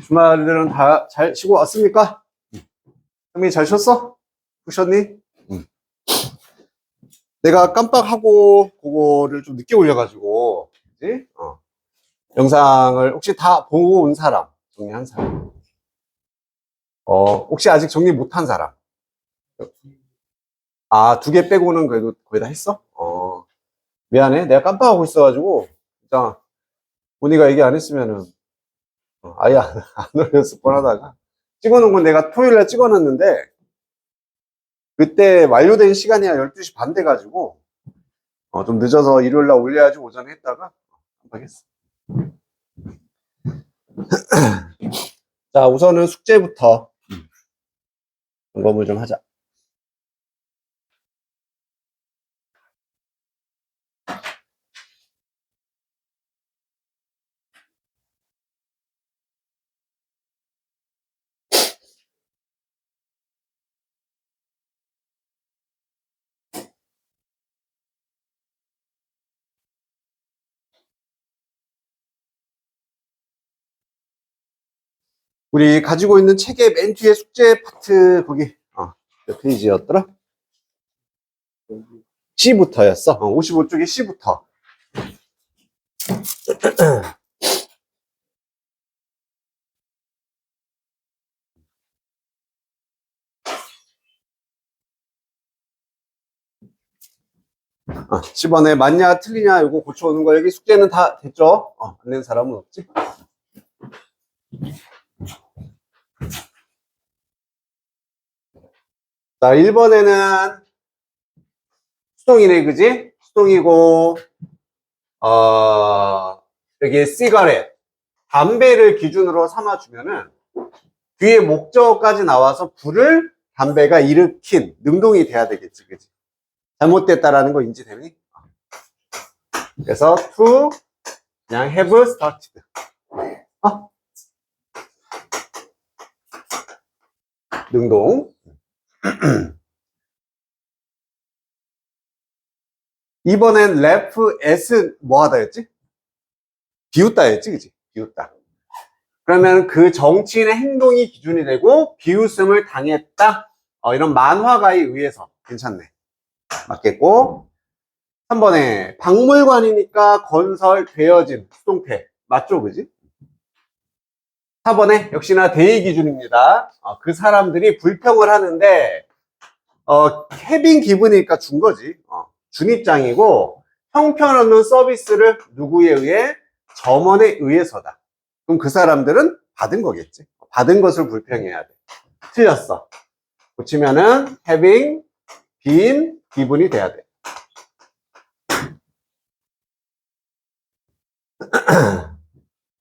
주말들은 다 잘 쉬고 왔습니까? 형이 잘 쉬었어? 푹 쉬었니? 내가 깜빡하고 그거를 좀 늦게 올려가지고, 그지? 영상을 혹시 다 보고 온 사람, 정리한 사람, 혹시 아직 정리 못한 사람, 아, 2개 빼고는 그래도 거의 다 했어? 미안해. 내가 깜빡하고 있어가지고, 진짜, 본이가 얘기 안 했으면은, 아예 안 올렸을 뻔하다가, 찍어놓은 건 내가 토요일날 찍어놨는데, 그때 완료된 시간이 한 12시 반 돼가지고, 좀 늦어서 일요일날 올려야지 오전에 했다가, 깜빡했어. 자, 우선은 숙제부터 점검을 좀 하자. 우리 가지고 있는 책의 맨 뒤에 숙제 파트, 거기, 몇 페이지였더라? C부터였어. 55쪽에 C부터. 아, 10번에 맞냐, 틀리냐, 이거 고쳐오는 거. 여기 숙제는 다 됐죠? 안 낸 사람은 없지? 자, 1번에는 수동이네, 그지? 수동이고, 여기 시가렛, 담배를 기준으로 삼아주면은, 뒤에 목적어까지 나와서 불을 담배가 일으킨 능동이 돼야 되겠지, 그지? 잘못됐다라는 거 인지되니? 그래서 to 그냥 have started. 능동. 2번엔 left as 뭐 하다 였지? 비웃다 였지, 그지? 비웃다. 그러면 그 정치인의 행동이 기준이 되고 비웃음을 당했다. 이런 만화가에 의해서 괜찮네. 맞겠고. 3번에 박물관이니까 건설되어진 수동태. 맞죠, 그지? 4번에 역시나 대의 기준입니다. 그 사람들이 불평을 하는데 캐빈 기분이니까 준 거지. 준 입장이고 형편없는 서비스를 누구에 의해? 점원에 의해서다. 그럼 그 사람들은 받은 거겠지. 받은 것을 불평해야 돼. 틀렸어. 고치면은 having been 기분이 돼야 돼.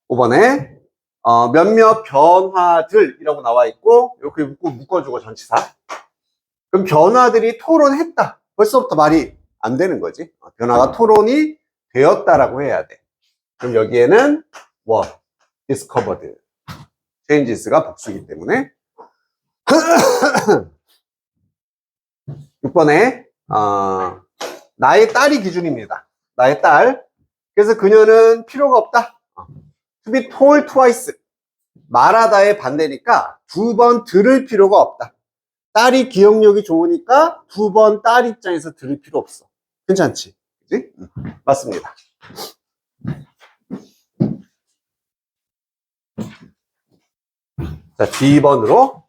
5번에 몇몇 변화들이라고 나와 있고 이렇게 묶어주고 전치사. 그럼 변화들이 토론했다. 벌써부터 말이 안 되는 거지. 변화가 토론이 되었다라고 해야 돼. 그럼 여기에는 what? discovered. changes가 복수이기 때문에 6번에 나의 딸이 기준입니다. 나의 딸. 그래서 그녀는 필요가 없다. to be told twice. 말하다의 반대니까 2번 들을 필요가 없다. 딸이 기억력이 좋으니까 2번 딸 입장에서 들을 필요 없어. 괜찮지? 그치? 맞습니다. 자, D번으로.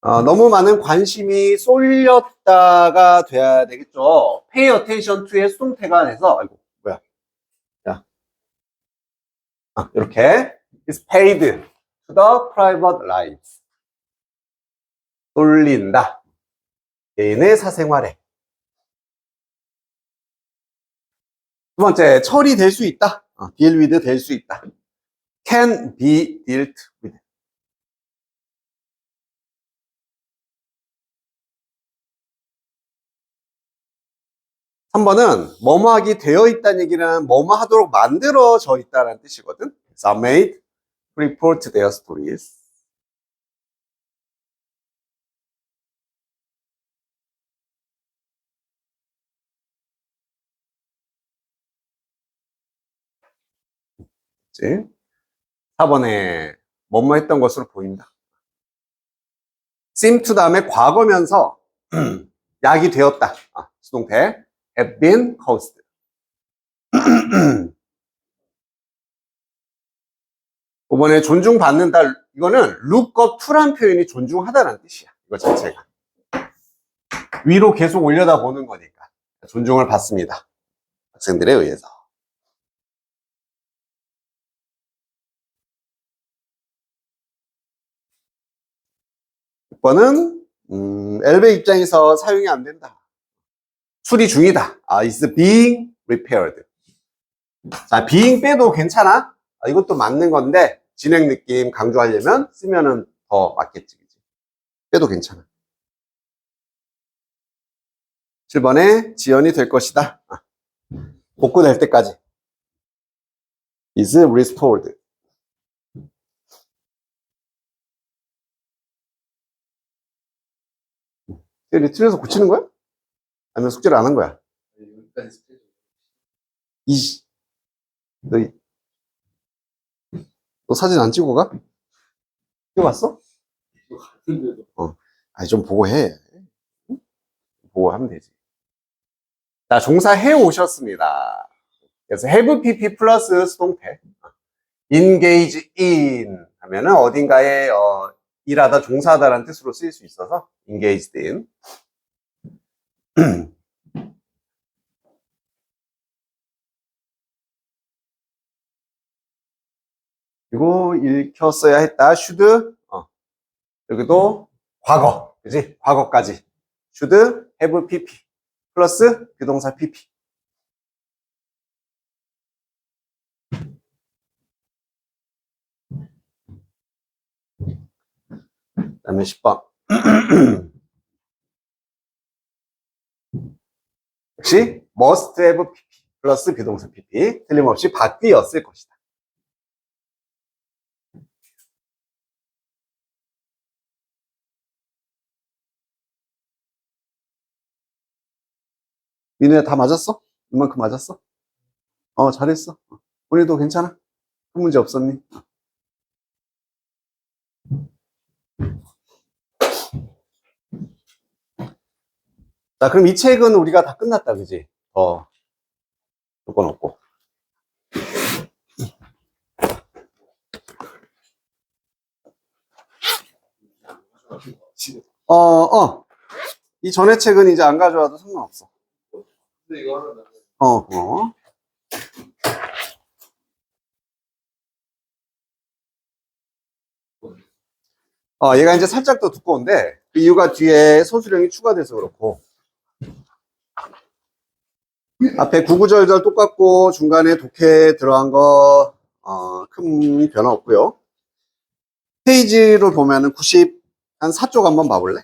너무 많은 관심이 쏠렸다가 돼야 되겠죠. pay attention to의 수동태가 돼서, 아이고, 뭐야. 자, 이렇게. is paid to the private lives. 쏠린다. 개인의 사생활에. 두 번째, 처리될 수 있다. deal with 될 수 있다. can be dealt with. 3번은 뭐뭐 하기 되어 있다는 얘기는 뭐뭐 하도록 만들어져 있다는 뜻이거든. Some made report their stories. 그치? 4번에 뭐뭐 했던 것으로 보인다. seem to 다음에 과거면서 약이 되었다. 수동태 have been caused. 이번에 존중받는다. 이거는 look up to란 표현이 존중하다는 뜻이야. 이거 자체가. 위로 계속 올려다 보는 거니까. 존중을 받습니다. 학생들에 의해서. 6번은 엘베 입장에서 사용이 안 된다. 수리 중이다. is being repaired. 자, being 빼도 괜찮아? 이것도 맞는 건데 진행 느낌 강조하려면 쓰면은 더 맞겠지. 빼도 괜찮아. 7번에 지연이 될 것이다. 복구될 때까지. is restored. 틀려서 고치는 거야? 아니면 숙제를 안 한 거야? 너 사진 안 찍고 가? 찍어봤어? 아니, 좀 보고 해. 보고 하면 되지. 자, 종사해 오셨습니다. 그래서 have pp 플러스 수동태. engage in 하면은 어딘가에 일하다, 종사하다라는 뜻으로 쓰일 수 있어서 engaged in. 그리고 읽혔어야 했다. should. 여기도 과거. 그지? 과거까지. should have pp 플러스 비동사 pp. 그 다음에 10번. 역시 must have pp 플러스 비동사 pp. 틀림없이 바뀌었을 것이다. 민우야 다 맞았어? 이만큼 맞았어? 잘했어. 오늘도 괜찮아? 큰 문제 없었니? 자, 그럼 이 책은 우리가 다 끝났다, 그지? 조건 없고. 이 전에 책은 이제 안 가져와도 상관없어. 근데 이거 하나 얘가 이제 살짝 더 두꺼운데, 그 이유가 뒤에 소수령이 추가돼서 그렇고, 앞에 구구절절 똑같고, 중간에 독해 들어간 거, 큰 변화 없고요. 페이지를 보면은 94쪽 한번 봐볼래?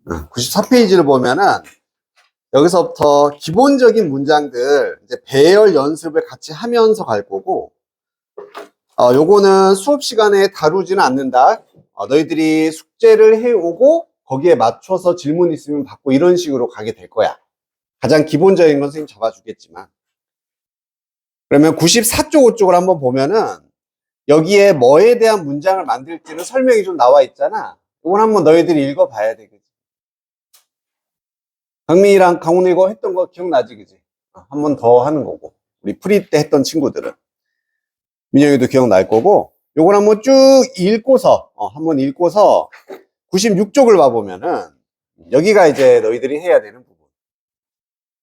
94페이지를 보면은, 여기서부터 기본적인 문장들, 이제 배열 연습을 같이 하면서 갈 거고, 요거는 수업 시간에 다루지는 않는다. 너희들이 숙제를 해오고, 거기에 맞춰서 질문 있으면 받고 이런 식으로 가게 될 거야. 가장 기본적인 건 선생님 잡아주겠지만. 그러면 94쪽 5쪽을 한번 보면은, 여기에 뭐에 대한 문장을 만들지는 설명이 좀 나와 있잖아. 이건 한번 너희들이 읽어봐야 되겠지. 강민이랑 강훈이 이거 했던 거 기억나지, 그지? 한 번 더 하는 거고. 우리 프리 때 했던 친구들은. 민영이도 기억날 거고. 요걸 한번 쭉 읽고서, 한번 읽고서 96쪽을 봐보면은, 여기가 이제 너희들이 해야 되는 부분.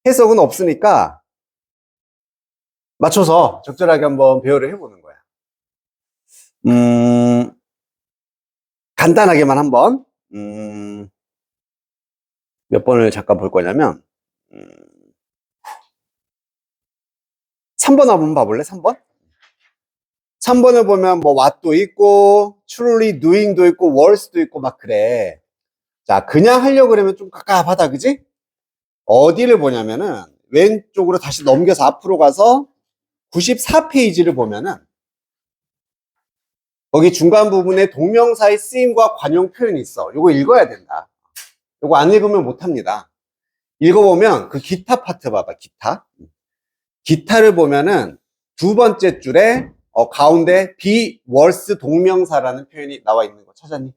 해석은 없으니까, 맞춰서 적절하게 한번 배열을 해보는 거야. 간단하게만 한번, 몇 번을 잠깐 볼 거냐면, 3번 한번 봐볼래? 3번? 3번을 보면 뭐 what도 있고 truly doing도 있고 was도 있고 막 그래. 자, 그냥 하려고 그러면 좀 깝깝하다, 그지? 어디를 보냐면은 왼쪽으로 다시 넘겨서 앞으로 가서 94페이지를 보면은 거기 중간 부분에 동명사의 쓰임과 관용 표현이 있어. 요거 읽어야 된다. 요거 안 읽으면 못합니다. 읽어보면 그 기타 파트 봐봐, 기타. 기타를 보면은 두 번째 줄에 가운데 be worse 동명사라는 표현이 나와 있는 거 찾았니?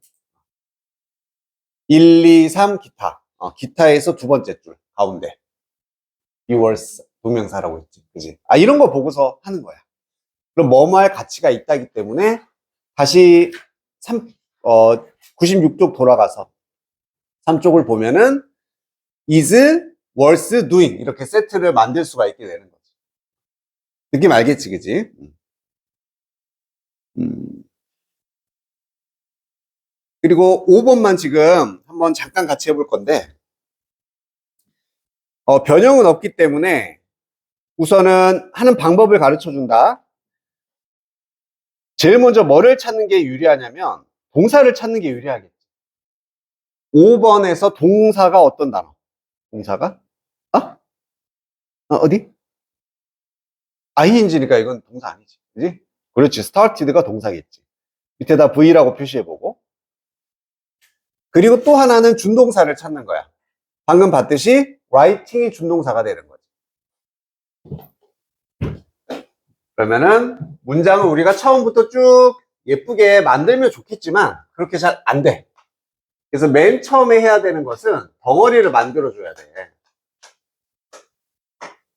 1, 2, 3 기타. 기타에서 두 번째 줄 가운데 be worse 동명사라고 했지, 그지? 이런 거 보고서 하는 거야. 그럼 뭐뭐 할 가치가 있다기 때문에 다시 96쪽 돌아가서 3쪽을 보면은 is worth doing 이렇게 세트를 만들 수가 있게 되는 거지. 느낌 알겠지, 그지? 그리고 5번만 지금 한번 잠깐 같이 해볼 건데, 변형은 없기 때문에 우선은 하는 방법을 가르쳐 준다. 제일 먼저 뭐를 찾는 게 유리하냐면 동사를 찾는 게 유리하겠지. 5번에서 동사가 어떤 단어? 동사가? 어디? ing니까 이건 동사 아니지, 그지? 그렇지, started가 동사겠지. 밑에다 V라고 표시해보고. 그리고 또 하나는 준동사를 찾는 거야. 방금 봤듯이 writing이 준동사가 되는 거지. 그러면은 문장을 우리가 처음부터 쭉 예쁘게 만들면 좋겠지만 그렇게 잘 안 돼. 그래서 맨 처음에 해야 되는 것은 덩어리를 만들어줘야 돼.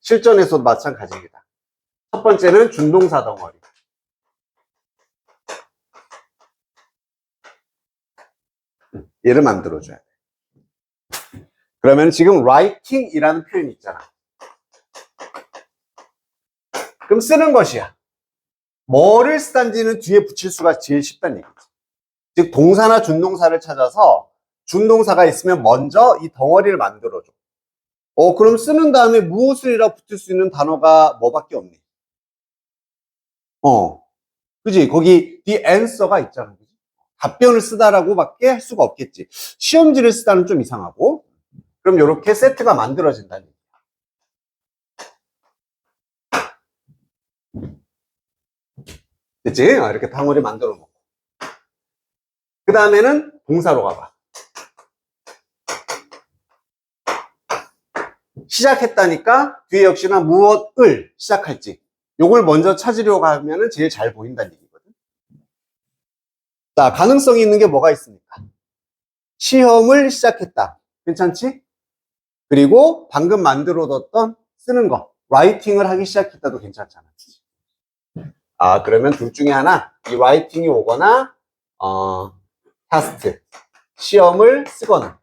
실전에서도 마찬가지입니다. 첫 번째는 준동사 덩어리. 얘를 만들어줘야 돼. 그러면 지금 writing이라는 표현이 있잖아. 그럼 쓰는 것이야. 뭐를 쓰단지는 뒤에 붙일 수가 제일 쉽다는 얘기지. 즉 동사나 준동사를 찾아서 준동사가 있으면 먼저 이 덩어리를 만들어줘. 그럼 쓰는 다음에 무엇을이라 붙일 수 있는 단어가 뭐밖에 없니? 그지? 거기 the answer가 있잖아. 그지? 답변을 쓰다라고 밖에 할 수가 없겠지. 시험지를 쓰다는 좀 이상하고. 그럼 이렇게 세트가 만들어진다는 얘기야. 됐지? 이렇게 덩어리 만들어 놓고. 그 다음에는 동사로 가봐. 시작했다니까 뒤에 역시나 무엇을 시작할지 요걸 먼저 찾으려고 하면은 제일 잘 보인다는 얘기거든. 자, 가능성이 있는 게 뭐가 있습니까? 시험을 시작했다. 괜찮지? 그리고 방금 만들어뒀던 쓰는 거 라이팅을 하기 시작했다도 괜찮잖아. 그러면 둘 중에 하나 이 라이팅이 오거나 테스트 시험을 쓰거나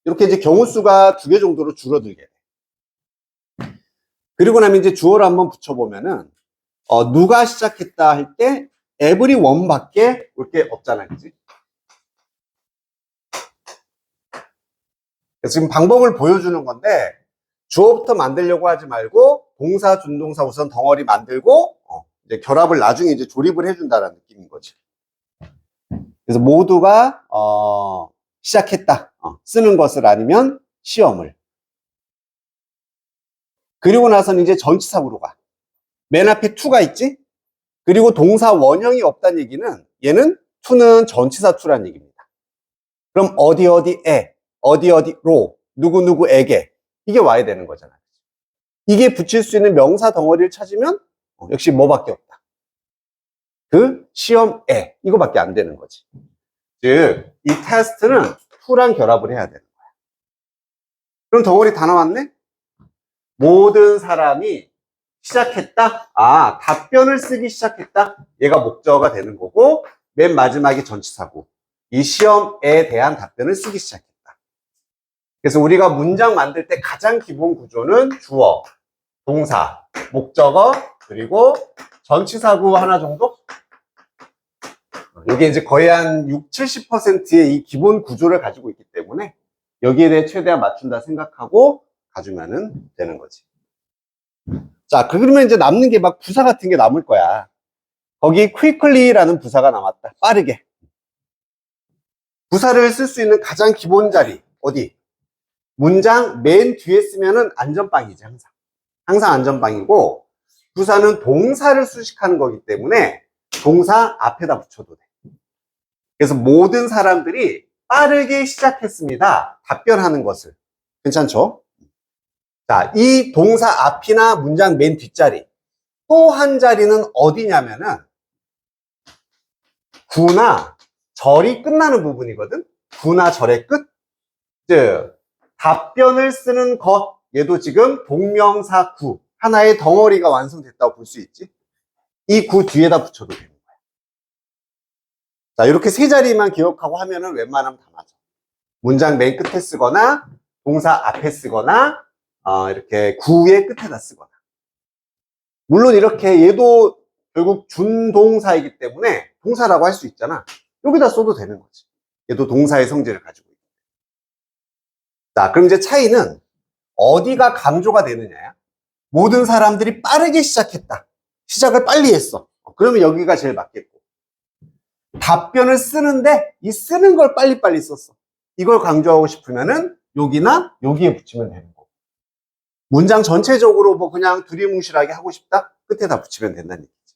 이렇게 이제 경우 수가 2개 정도로 줄어들게 돼. 그리고 나면 이제 주어를 한번 붙여보면은 누가 시작했다 할 때 everyone밖에 올 게 없잖아, 그지? 지금 방법을 보여주는 건데 주어부터 만들려고 하지 말고 동사, 준동사 우선 덩어리 만들고 이제 결합을 나중에 이제 조립을 해준다는 느낌인 거지. 그래서 모두가 시작했다, 쓰는 것을 아니면 시험을. 그리고 나서는 이제 전치사구로 가. 맨 앞에 to가 있지? 그리고 동사 원형이 없다는 얘기는 얘는 to는 전치사 to라는 얘기입니다. 그럼 어디 어디에, 어디 어디로, 누구 누구에게 이게 와야 되는 거잖아요. 이게 붙일 수 있는 명사 덩어리를 찾으면 역시 뭐밖에 없다. 그 시험에 이거밖에 안 되는 거지. 즉 이 테스트는 to랑 결합을 해야 되는 거야. 그럼 덩어리 다 나왔네? 모든 사람이 시작했다? 답변을 쓰기 시작했다? 얘가 목적어가 되는 거고 맨 마지막이 전치사고 이 시험에 대한 답변을 쓰기 시작했다. 그래서 우리가 문장 만들 때 가장 기본 구조는 주어, 동사, 목적어, 그리고 전치사구 하나 정도? 이게 이제 거의 한 60~70%의 이 기본 구조를 가지고 있기 때문에 여기에 대해 최대한 맞춘다 생각하고 가주면 되는 거지. 자, 그러면 이제 남는 게 막 부사 같은 게 남을 거야. 거기 quickly라는 부사가 남았다. 빠르게. 부사를 쓸 수 있는 가장 기본 자리 어디? 문장 맨 뒤에 쓰면은 안전빵이지, 항상. 항상 안전빵이고 부사는 동사를 수식하는 거기 때문에 동사 앞에다 붙여도 돼. 그래서 모든 사람들이 빠르게 시작했습니다. 답변하는 것을. 괜찮죠? 자, 이 동사 앞이나 문장 맨 뒷자리 또 한 자리는 어디냐면은 구나 절이 끝나는 부분이거든. 구나 절의 끝. 즉 답변을 쓰는 것. 얘도 지금 동명사 구 하나의 덩어리가 완성됐다고 볼 수 있지. 이 구 뒤에다 붙여도 되는 거야. 자, 이렇게 세 자리만 기억하고 하면은 웬만하면 다 맞아. 문장 맨 끝에 쓰거나 동사 앞에 쓰거나 이렇게 구의 끝에다 쓰거나. 물론 이렇게 얘도 결국 준동사이기 때문에 동사라고 할 수 있잖아. 여기다 써도 되는 거지. 얘도 동사의 성질을 가지고 있고. 자, 그럼 이제 차이는 어디가 강조가 되느냐야. 모든 사람들이 빠르게 시작했다. 시작을 빨리 했어. 그러면 여기가 제일 맞겠고. 답변을 쓰는데 이 쓰는 걸 빨리빨리 썼어. 이걸 강조하고 싶으면은 여기나 여기에 붙이면 되는 거고. 문장 전체적으로 뭐 그냥 두리뭉실하게 하고 싶다? 끝에다 붙이면 된다는 얘기지.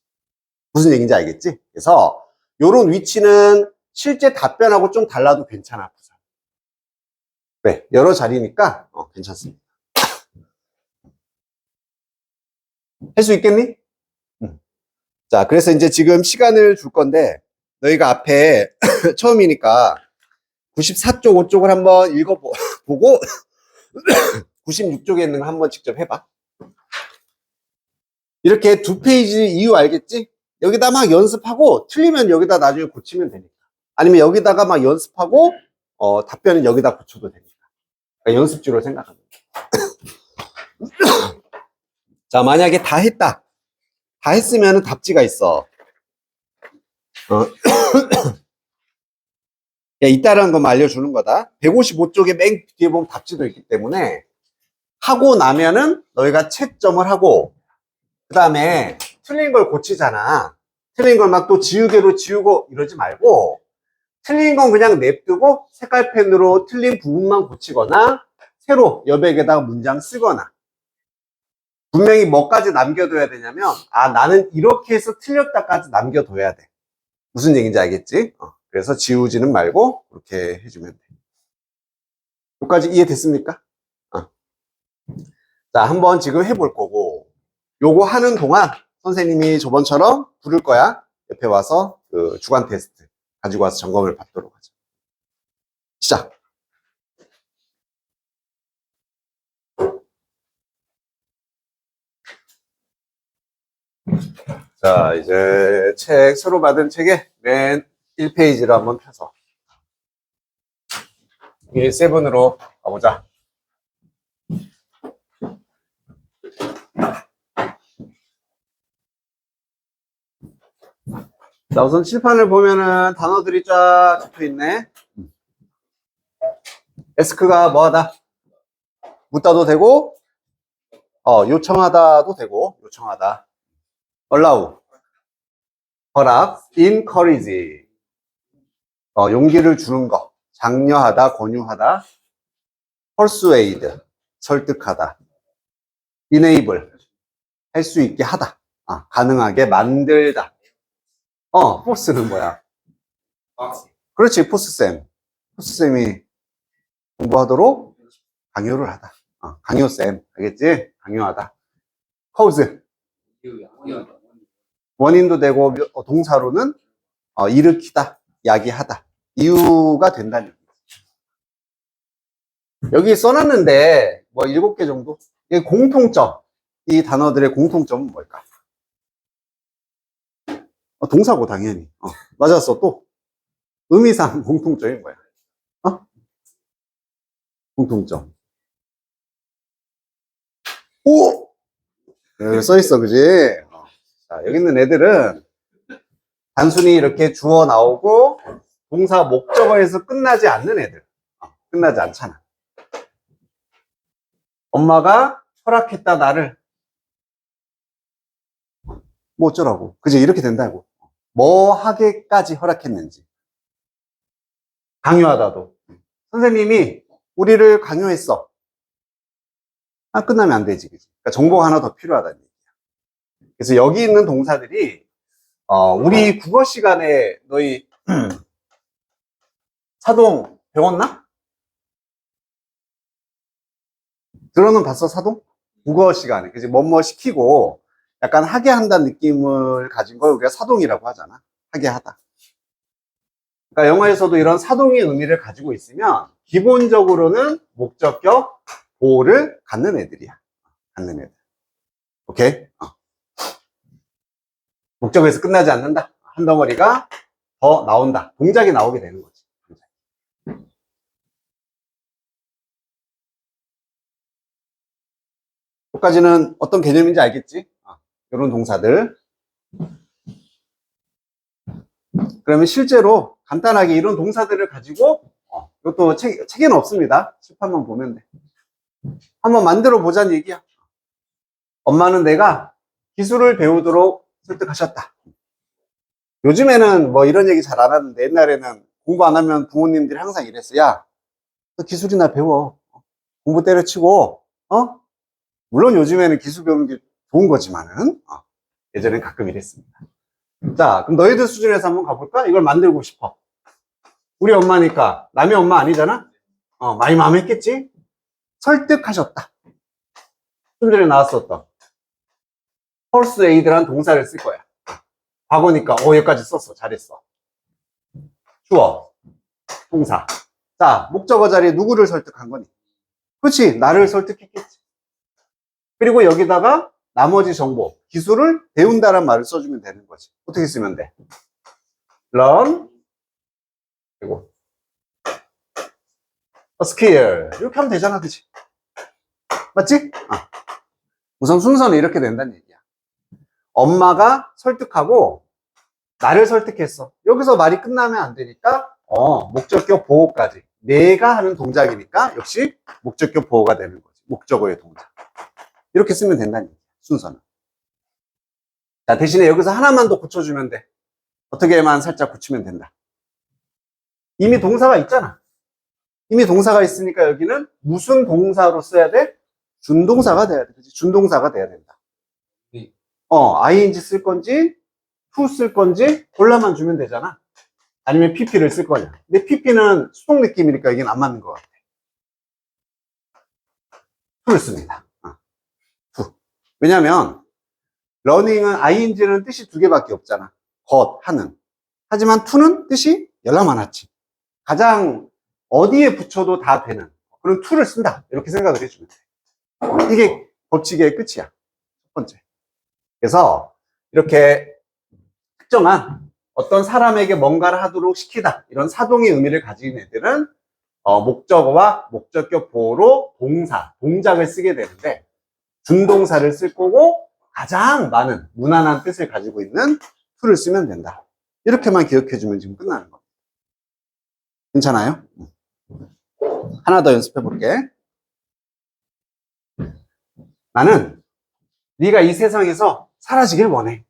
무슨 얘기인지 알겠지? 그래서 요런 위치는 실제 답변하고 좀 달라도 괜찮아. 네, 여러 자리니까 괜찮습니다. 할 수 있겠니? 자, 그래서 이제 지금 시간을 줄 건데 너희가 앞에 처음이니까 94쪽, 5쪽을 한번 읽어보고 96쪽에 있는 거 한번 직접 해봐. 이렇게 두 페이지 이유 알겠지? 여기다 막 연습하고 틀리면 여기다 나중에 고치면 되니까. 아니면 여기다가 막 연습하고 답변은 여기다 고쳐도 되니까. 그러니까 연습지로 생각하면 돼. 자, 만약에 다 했다. 다 했으면 답지가 있어. 있다라는 것만 알려주는 거다. 155쪽에 맨 뒤에 보면 답지도 있기 때문에 하고 나면은 너희가 채점을 하고 그 다음에 틀린 걸 고치잖아. 틀린 걸 막 또 지우개로 지우고 이러지 말고 틀린 건 그냥 냅두고 색깔펜으로 틀린 부분만 고치거나 새로 여백에다가 문장 쓰거나 분명히 뭐까지 남겨둬야 되냐면 나는 이렇게 해서 틀렸다까지 남겨둬야 돼. 무슨 얘기인지 알겠지? 그래서 지우지는 말고 그렇게 해주면 돼. 여기까지 이해됐습니까? 자, 한번 지금 해볼 거고 요거 하는 동안 선생님이 저번처럼 부를 거야. 옆에 와서 그 주간 테스트 가지고 와서 점검을 받도록 하죠. 시작. 자, 이제 새로 받은 책의 맨 1페이지를 한번 펴서 1-7으로 가보자. 자, 우선 칠판을 보면은 단어들이 쫙 적혀 있네. ask가 뭐하다? 묻다도 되고, 요청하다도 되고, 요청하다. allow, 허락, encourage, 용기를 주는 거, 장려하다, 권유하다, persuade, 설득하다, enable, 할 수 있게 하다, 가능하게 만들다. 포스는 뭐야? 그렇지, 포스쌤. 포스쌤이 공부하도록 강요를 하다. 강요쌤. 알겠지? 강요하다. cause. 원인도 되고, 동사로는, 일으키다, 야기하다. 이유가 된다는 얘기. 여기 써놨는데, 뭐, 7개 정도? 이 공통점. 이 단어들의 공통점은 뭘까? 동사고, 당연히. 맞았어, 또. 의미상 공통점이 뭐야? 공통점. 오! 여기 써있어, 그지? 자, 여기 있는 애들은 단순히 이렇게 주어 나오고 동사 목적어에서 끝나지 않는 애들. 끝나지 않잖아. 엄마가 허락했다, 나를. 뭐 어쩌라고. 그지? 이렇게 된다고. 뭐 하게까지 허락했는지. 강요하다도. 선생님이 우리를 강요했어. 끝나면 안 되지, 그지? 그러니까 정보가 하나 더 필요하다는 얘기야. 그래서 여기 있는 동사들이, 우리 국어 시간에 너희 사동 배웠나? 들어는 봤어, 사동? 국어 시간에. 그지? 뭐뭐 시키고 약간 하게 한다는 느낌을 가진 걸 우리가 사동이라고 하잖아. 하게 하다. 그러니까 영어에서도 이런 사동의 의미를 가지고 있으면 기본적으로는 목적격 보호를 갖는 애들이야. 갖는 애들. 오케이? 목적에서 끝나지 않는다. 한 덩어리가 더 나온다. 동작이 나오게 되는 거지. 여기까지는 어떤 개념인지 알겠지? 이런 동사들. 그러면 실제로 간단하게 이런 동사들을 가지고 이것도 책에는 없습니다. 칠판만 보면 돼. 한번 만들어 보자는 얘기야. 엄마는 내가 기술을 배우도록 설득하셨다. 요즘에는 뭐 이런 얘기 잘 안 하는데 옛날에는 공부 안 하면 부모님들이 항상 이랬어. 야, 너 기술이나 배워. 공부 때려치고, 물론 요즘에는 기술 배우는 게 좋은 거지만은, 예전엔 가끔 이랬습니다. 자, 그럼 너희들 수준에서 한번 가볼까? 이걸 만들고 싶어. 우리 엄마니까, 남의 엄마 아니잖아? 많이 마음에 했겠지? 설득하셨다. 좀 전에 나왔었던, persuade란 동사를 쓸 거야. 과거니까, 여기까지 썼어. 잘했어. 주어, 동사. 자, 목적어 자리에 누구를 설득한 거니? 그렇지, 나를 설득했겠지. 그리고 여기다가 나머지 정보, 기술을 배운다란 말을 써주면 되는 거지. 어떻게 쓰면 돼? learn, 그리고 a skill. 이렇게 하면 되잖아, 그치? 맞지? 우선 순서는 이렇게 된다는 얘기야. 엄마가 설득하고 나를 설득했어. 여기서 말이 끝나면 안 되니까 목적격 보호까지. 내가 하는 동작이니까 역시 목적격 보호가 되는 거지. 목적어의 동작. 이렇게 쓰면 된다는 얘기야, 순서는. 자, 대신에 여기서 하나만 더 고쳐주면 돼. 어떻게만 살짝 고치면 된다. 이미 동사가 있잖아. 이미 동사가 있으니까 여기는 무슨 동사로 써야 돼? 준동사가 돼야 돼. 그치? 준동사가 돼야 된다. ing 쓸 건지, to 쓸 건지 골라만 주면 되잖아. 아니면 pp를 쓸 거냐. 근데 pp는 수동 느낌이니까 여기는 안 맞는 것 같아. to를 씁니다. to. 왜냐면 learning은 ing는 뜻이 두 개밖에 없잖아. 것, 하는. 하지만 to는 뜻이 열나 많았지. 가장 어디에 붙여도 다 되는 그런 to를 쓴다. 이렇게 생각을 해주면 돼. 이게 법칙의 끝이야. 첫 번째. 그래서 이렇게 특정한 어떤 사람에게 뭔가를 하도록 시키다. 이런 사동의 의미를 가진 애들은 목적어와 목적격 보호로 동사, 동작을 쓰게 되는데 준동사를 쓸 거고 가장 많은 무난한 뜻을 가지고 있는 to를 쓰면 된다. 이렇게만 기억해주면 지금 끝나는 겁니다. 괜찮아요? 하나 더 연습해 볼게. 나는 네가 이 세상에서 사라지길 원해.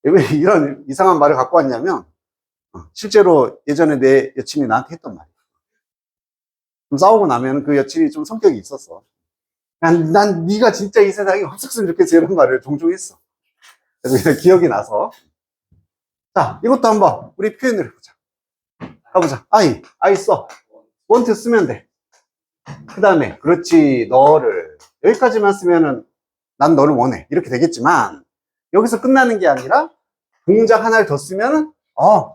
왜 이런 이상한 말을 갖고 왔냐면 실제로 예전에 내 여친이 나한테 했던 말이야. 좀 싸우고 나면 그 여친이 좀 성격이 있었어. 난 네가 진짜 이 세상에 없었으면 좋겠어 이런 말을 종종 했어. 그래서 그냥 기억이 나서 자, 이것도 한번 우리 표현을 해보자. 가보자. I 써. want 쓰면 돼. 그 다음에 그렇지 너를 여기까지만 쓰면은 난 너를 원해 이렇게 되겠지만 여기서 끝나는 게 아니라 동작 하나를 더 쓰면은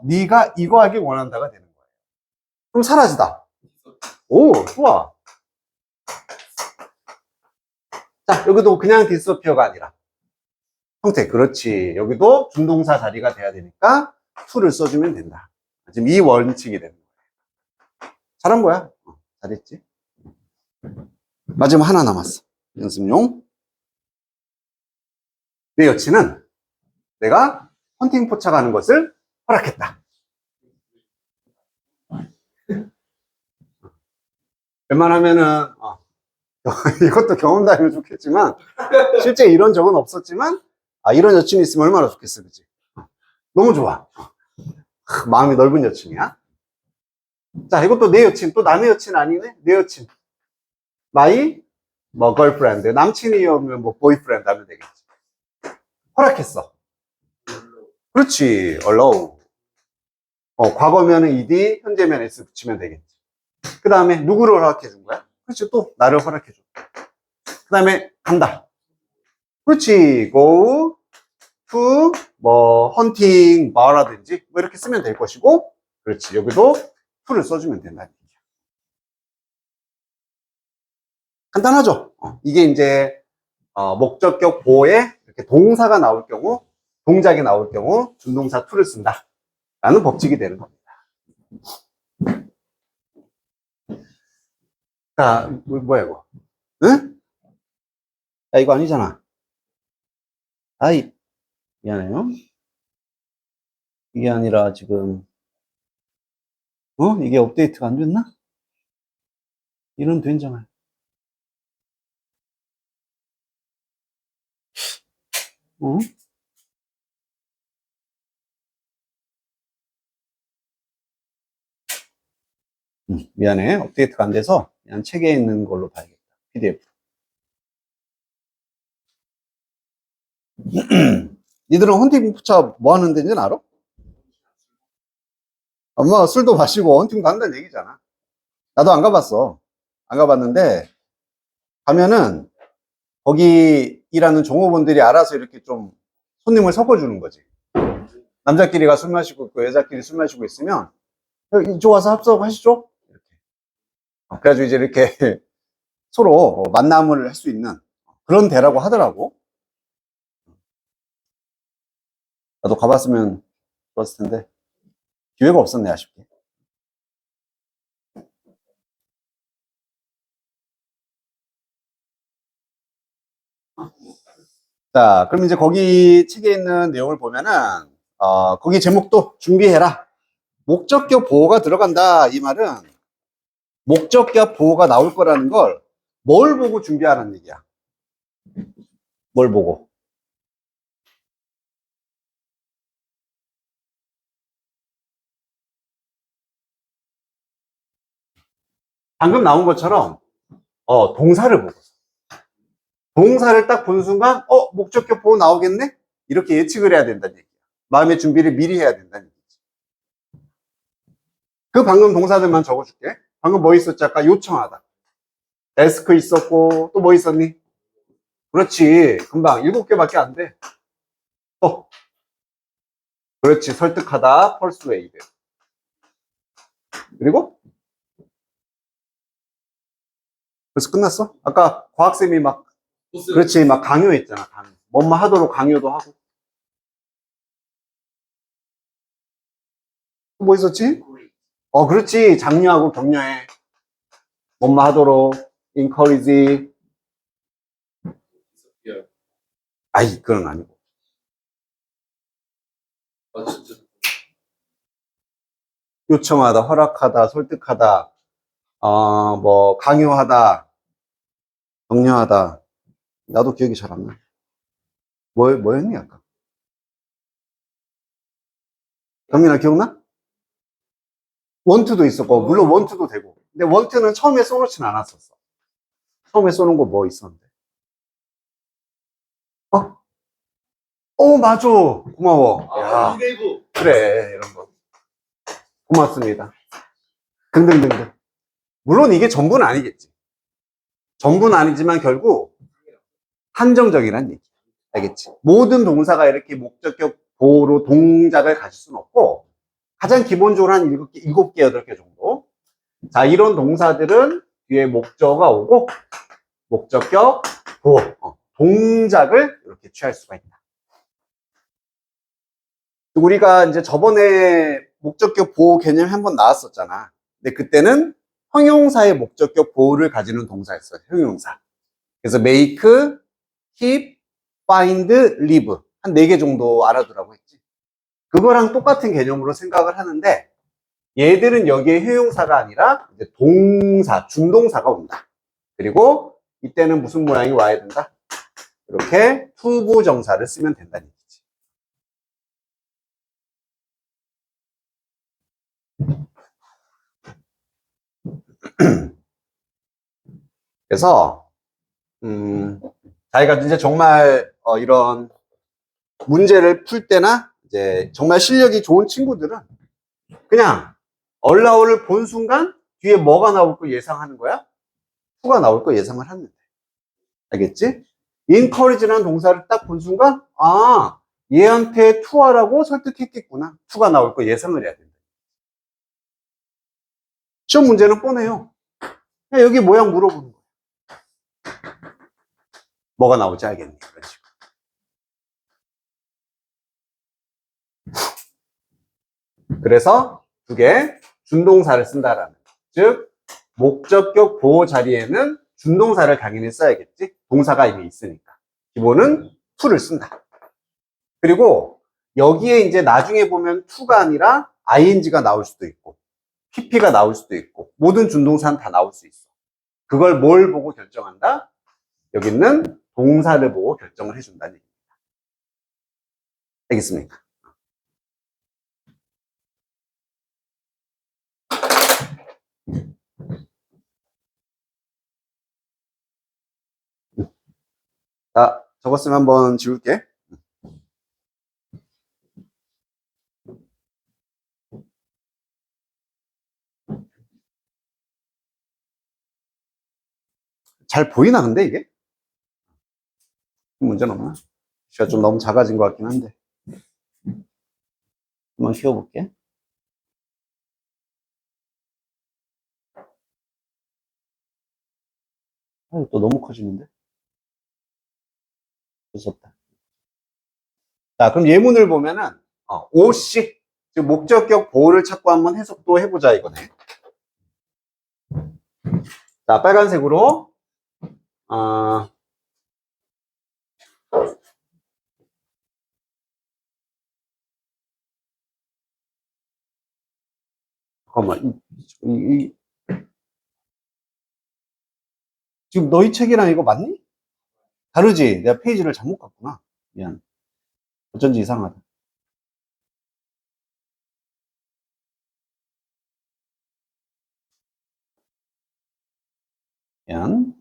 네가 이거 하길 원한다가 되는 거예요. 그럼 사라지다. 오, 좋아. 자, 여기도 그냥 disappear가 아니라 형태. 그렇지. 여기도 준동사 자리가 돼야 되니까 to를 써주면 된다. 지금 이 원칙이 되는 거예요. 잘한 거야. 잘했지. 마지막 하나 남았어. 연습용. 내 여친은 내가 헌팅 포차가는 것을 허락했다. 웬만하면은 이것도 경험담이면 좋겠지만 실제 이런 적은 없었지만 이런 여친이 있으면 얼마나 좋겠어, 그치? 너무 좋아. 마음이 넓은 여친이야. 자, 이것도 내 여친, 또 남의 여친 아니네? 내 여친. my 뭐 걸프렌드, 남친이면 뭐 보이프렌드 하면 되겠지. 허락했어. 그렇지, allow. 과거면은 ed, 현재면 s 붙이면 되겠지. 그 다음에 누구를 허락해 준 거야? 그렇지, 또 나를 허락해줘. 그 다음에 간다. 그렇지, go to 뭐 헌팅 뭐라든지 뭐 이렇게 쓰면 될 것이고, 그렇지, 여기도 to를 써주면 된다. 간단하죠? 이게 이제 목적격 보호에 이렇게 동사가 나올 경우, 동작이 나올 경우 준동사 to를 쓴다 라는 법칙이 되는 겁니다. 자, 뭐야 이거? 응? 야, 이거 아니잖아. 아이, 미안해요. 이게 아니라 지금 이게 업데이트가 안 됐나? 이런 된장을. 어? 미안해. 업데이트가 안 돼서 그냥 책에 있는 걸로 봐야겠다. PDF. 니들은 헌팅 부차 뭐 하는 데인지는 알아? 엄마가 술도 마시고 헌팅 간다는 얘기잖아. 나도 안 가봤어. 안 가봤는데 가면은 거기 일하는 종업원들이 알아서 이렇게 좀 손님을 섞어주는 거지. 남자끼리가 술 마시고 있고 여자끼리 술 마시고 있으면 이쪽 와서 합석하시죠? 이렇게. 그래가지고 이제 이렇게 서로 만남을 할 수 있는 그런 데라고 하더라고. 나도 가봤으면 좋았을 텐데 기회가 없었네, 아쉽게. 자, 그럼 이제 거기 책에 있는 내용을 보면은 거기 제목도 준비해라. 목적격 보호가 들어간다. 이 말은 목적격 보호가 나올 거라는 걸 뭘 보고 준비하라는 얘기야. 뭘 보고? 방금 나온 것처럼 동사를 보고. 동사를 딱 본 순간 목적격 보호 나오겠네? 이렇게 예측을 해야 된다는 얘기야. 마음의 준비를 미리 해야 된다는 얘기지. 그 방금 동사들만 적어줄게. 방금 뭐 있었지? 아까 요청하다. ask 있었고 또 뭐 있었니? 그렇지. 금방 7개밖에 안 돼. 그렇지. 설득하다. persuade. 그리고 벌써 끝났어? 아까 과학쌤이 막 그렇지. 막 강요했잖아. 강요. 뭐뭐 하도록 강요도 하고. 또 뭐 있었지? 그렇지. 장려하고 격려해. 뭐뭐 하도록 encourage. 아이, 그건 아니고. 요청하다, 허락하다, 설득하다, 뭐 강요하다, 격려하다. 나도 기억이 잘 안 나. 뭐였니 아까? 경민아 기억나? 원투도 있었고, 물론 원투도 되고. 근데 원투는 처음에 써놓진 않았었어. 처음에 써놓은 거 뭐 있었는데? 맞아. 고마워. 야, 그래, 이런 거. 고맙습니다. 등등등등. 물론 이게 전부는 아니겠지. 전부는 아니지만 결국 한정적이란 얘기. 알겠지? 모든 동사가 이렇게 목적격 보호로 동작을 가질 수는 없고, 가장 기본적으로 한 7개, 8개 정도. 자, 이런 동사들은 뒤에 목적어가 오고, 목적격 보호, 동작을 이렇게 취할 수가 있다. 우리가 이제 저번에 목적격 보호 개념이 한번 나왔었잖아. 근데 그때는 형용사의 목적격 보호를 가지는 동사였어요. 형용사. 그래서 make, keep, find, live. 한 4개 정도 알아두라고 했지. 그거랑 똑같은 개념으로 생각을 하는데, 얘들은 여기에 형용사가 아니라 이제 동사, 준동사가 온다. 그리고 이때는 무슨 모양이 와야 된다? 이렇게 투부정사를 쓰면 된다는 얘기지. 그래서 자기가 이제 정말 이런 문제를 풀 때나 이제 정말 실력이 좋은 친구들은 그냥 얼라오를 본 순간 뒤에 뭐가 나올 걸 예상하는 거야? to가 나올 거 예상을 하는데. 알겠지? encourage라는 동사를 딱 본 순간, 아, 얘한테 to하라고 설득했겠구나. to가 나올 거 예상을 해야 된다. 시험 문제는 뻔해요. 그냥 여기 모양 물어보는 거야. 뭐가 나올지 알겠니? 그런 식으로. 그래서 두 개, 준동사를 쓴다라는 거. 즉, 목적격 보호 자리에는 준동사를 당연히 써야겠지? 동사가 이미 있으니까. 기본은 to를 쓴다. 그리고 여기에 이제 나중에 보면 to가 아니라 ing가 나올 수도 있고, pp가 나올 수도 있고, 모든 준동사는 다 나올 수 있어. 그걸 뭘 보고 결정한다? 여기 있는 동사를 보고 결정을 해준다는 얘기입니다. 알겠습니까? 자, 적었으면 한번 지울게. 잘 보이나 근데 이게? 문제는 없나? 시가 좀 너무 작아진 것 같긴 한데. 한번 키워볼게. 또 너무 커지는데? 무섭다. 자, 그럼 예문을 보면은, OC, 즉, 목적격 보호를 찾고 한번 해석도 해보자, 이거네. 자, 빨간색으로, 잠깐만, 지금 너희 책이랑 이거 맞니? 다르지? 내가 페이지를 잘못 갔구나. 미안. 어쩐지 이상하다. 미안.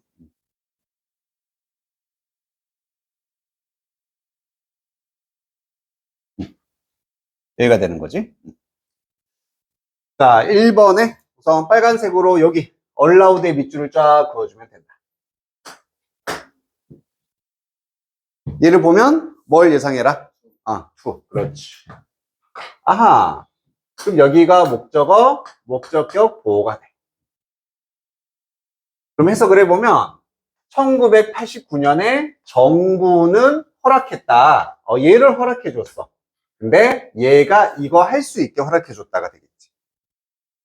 여기가 되는 거지. 자, 1번에 우선 빨간색으로 여기 allowed의 밑줄을 쫙 그어주면 된다. 얘를 보면 뭘 예상해라? to. 그렇지. 아하. 그럼 여기가 목적어, 목적격 보호가 돼. 그럼 해석을 해보면 1989년에 정부는 허락했다. 얘를 허락해줬어. 근데 얘가 이거 할 수 있게 허락해줬다가 되겠지.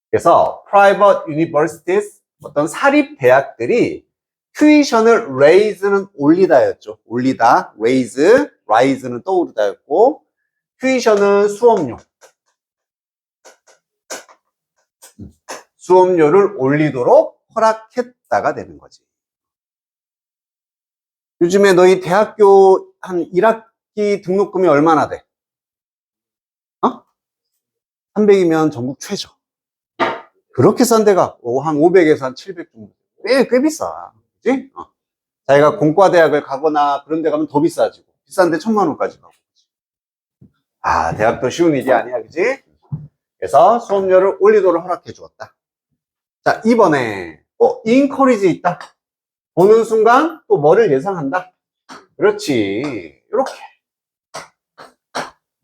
그래서 private universities, 어떤 사립 대학들이 튜이션을 raise는 올리다였죠. 올리다, raise, rise는 떠오르다였고, 튜이션은 수업료를 올리도록 허락했다가 되는 거지. 요즘에 너희 대학교 한 1학기 등록금이 얼마나 돼? 300이면 전국 최저. 그렇게 싼 데가 한 500에서 한 700 정도. 꽤 비싸. 그치? 자기가 공과대학을 가거나 그런 데 가면 더 비싸지고. 비싼데 1000만 원까지 가고. 대학도 쉬운 일이 아니야. 그치? 그래서 수업료를 올리도록 허락해 주었다. 자, 이번에 encourage 있다. 보는 순간 또 뭐를 예상한다. 그렇지. 이렇게.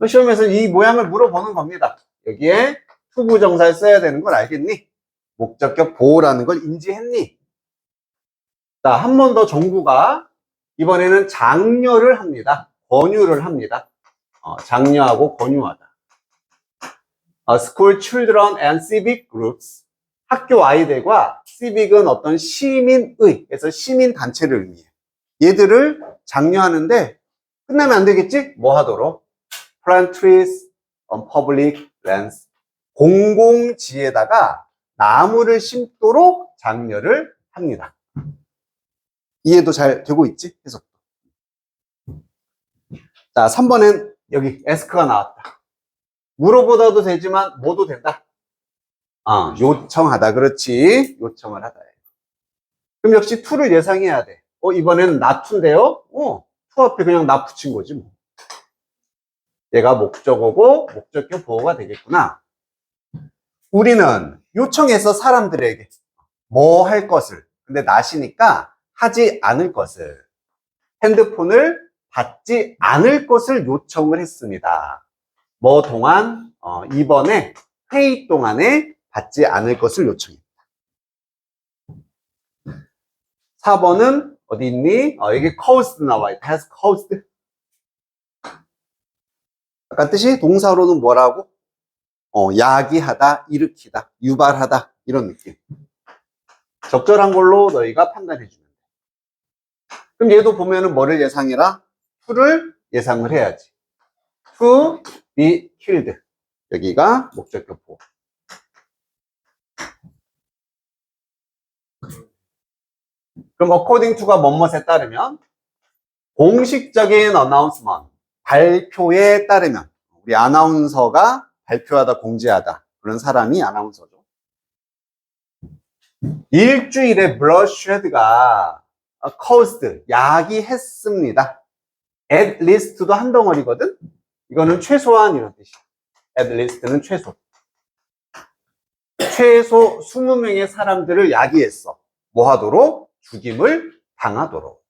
시험에서 이 모양을 물어보는 겁니다. 여기에 투부정사를 써야 되는 걸 알겠니? 목적격 보호라는 걸 인지했니? 자, 한 번 더 정부가 이번에는 장려를 합니다. 권유를 합니다. 장려하고 권유하다. School children and civic groups. 학교 아이들과 civic은 어떤 시민의, 그래서 시민단체를 의미해요. 얘들을 장려하는데 끝나면 안 되겠지? 뭐 하도록? Plant trees on public lands. 공공지에다가 나무를 심도록 장려를 합니다. 이해도 잘 되고 있지? 해석도. 자, 3번엔 여기 ask가 나왔다. 물어보다도 되지만 뭐도 된다. 요청하다. 그렇지. 요청을 하다. 그럼 역시 to를 예상해야 돼. 이번에는 not to인데요? to 앞에 그냥 not 붙인 거지 뭐. 얘가 목적어고 목적격 보호가 되겠구나. 우리는 요청해서 사람들에게 뭐 할 것을, 근데 낮이니까 하지 않을 것을, 핸드폰을 받지 않을 것을 요청을 했습니다. 뭐 동안? 이번에 회의 동안에 받지 않을 것을 요청했다. 4번은 어디 있니? 여기 caused 나와 있다. has caused. 아까 뜻이 동사로는 뭐라고? 야기하다, 일으키다, 유발하다 이런 느낌. 적절한 걸로 너희가 판단해 주면 돼. 그럼 얘도 보면은 뭐를 예상해라? to를 예상을 해야지. to be killed. 여기가 목적격 보호. 그럼 according to가 뭐뭐에 따르면 공식적인 announcement, 발표에 따르면 우리 아나운서가 발표하다, 공지하다 그런 사람이 아나운서죠. 일주일에 bloodshed,가 caused, 야기했습니다. at least도 한 덩어리거든. 이거는 최소한 이런 뜻이야. at least는 최소. 최소 20명의 사람들을 야기했어. 뭐 하도록? 죽임을 당하도록.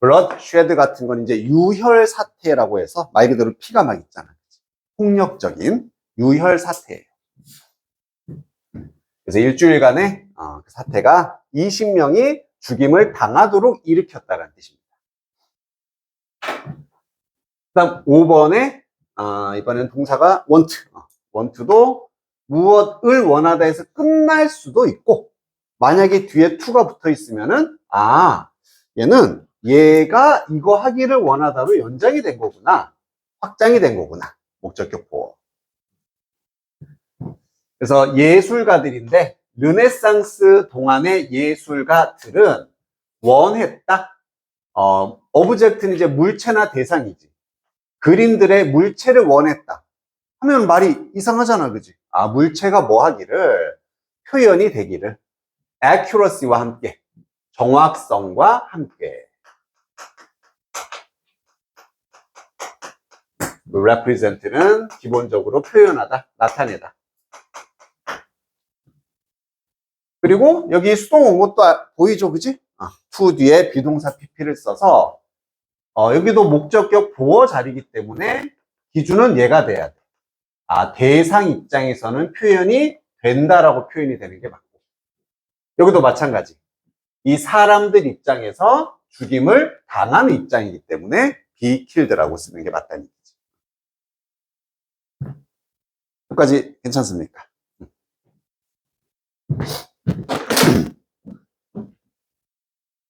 bloodshed 같은 건 이제 유혈 사태라고 해서 말 그대로 피가 막 있잖아. 폭력적인 유혈 사태예요. 그래서 일주일간의 그 사태가 20명이 죽임을 당하도록 일으켰다는 뜻입니다. 그다음 5번에 이번엔 동사가 want. want도 무엇을 원하다 해서 끝날 수도 있고, 만약에 뒤에 to가 붙어 있으면은 얘는 얘가 이거 하기를 원하다로 연장이 된 거구나, 확장이 된 거구나. 목적격 보호. 그래서 예술가들인데 르네상스 동안의 예술가들은 원했다. 오브젝트는 이제 물체나 대상이지. 그림들의 물체를 원했다 하면 말이 이상하잖아, 그지? 물체가 뭐 하기를, 표현이 되기를, accuracy와 함께, 정확성과 함께. represent는 기본적으로 표현하다, 나타내다. 그리고 여기 수동 온 것도 보이죠, 그지? to 뒤에 비동사 pp를 써서 여기도 목적격 보어 자리이기 때문에 기준은 얘가 돼야 돼. 대상 입장에서는 표현이 된다라고 표현이 되는 게 맞고, 여기도 마찬가지. 이 사람들 입장에서 죽임을 당하는 입장이기 때문에 be killed라고 쓰는 게 맞다는 얘기지. 여기까지 괜찮습니까?